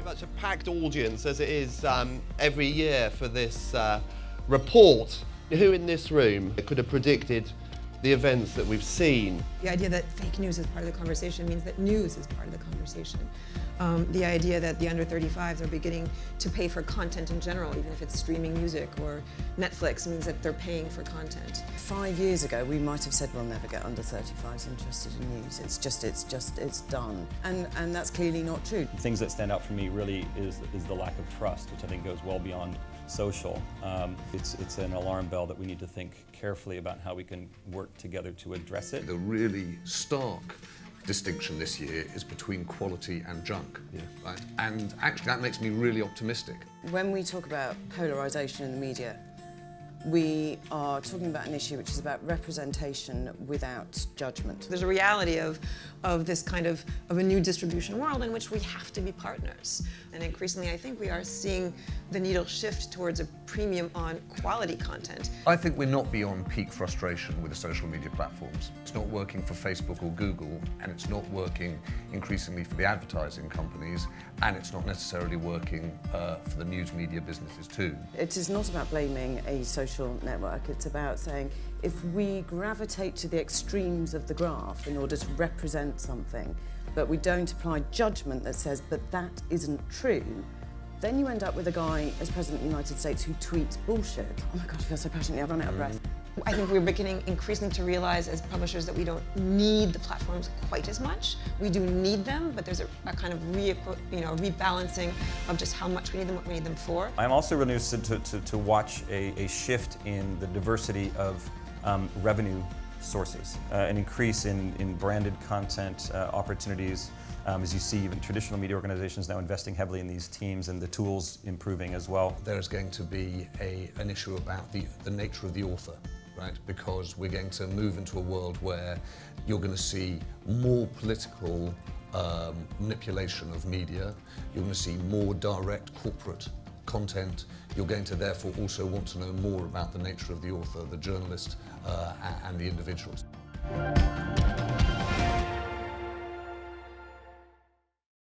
much a packed audience as it is every year for this report. Who in this room could have predicted the events that we've seen? The idea that fake news is part of the conversation means that news is part of the conversation. The idea that the under 35s are beginning to pay for content in general, even if it's streaming music or Netflix, means that they're paying for content. 5 years ago, we might have said we'll never get under 35s interested in news. It's done. And that's clearly not true. Things that stand out for me really is the lack of trust, which I think goes well beyond social. It's an alarm bell that we need to think carefully about how we can work together to address it. The really stark distinction this year is between quality and junk, right? And actually that makes me really optimistic. When we talk about polarisation in the media, we are talking about an issue which is about representation without judgment. There's a reality of this kind of a new distribution world in which we have to be partners. And increasingly, I think we are seeing the needle shift towards a premium on quality content. I think we're not beyond peak frustration with the social media platforms. It's not working for Facebook or Google, and it's not working increasingly for the advertising companies, and it's not necessarily working for the news media businesses too. It is not about blaming a social network. It's about saying if we gravitate to the extremes of the graph in order to represent something, but we don't apply judgment that says, but that isn't true, then you end up with a guy as President of the United States who tweets bullshit. Oh my God, I feel so passionately, I've run out of breath. I think we're beginning increasingly to realize as publishers that we don't need the platforms quite as much. We do need them, but there's a kind of rebalancing of just how much we need them, what we need them for. I'm also really interested to watch a shift in the diversity of revenue sources, an increase in branded content opportunities, as you see even traditional media organizations now investing heavily in these teams and the tools improving as well. There's going to be an issue about the nature of the author, right? Because we're going to move into a world where you're going to see more political manipulation of media, you're going to see more direct corporate content, you're going to therefore also want to know more about the nature of the author, the journalist, and the individuals.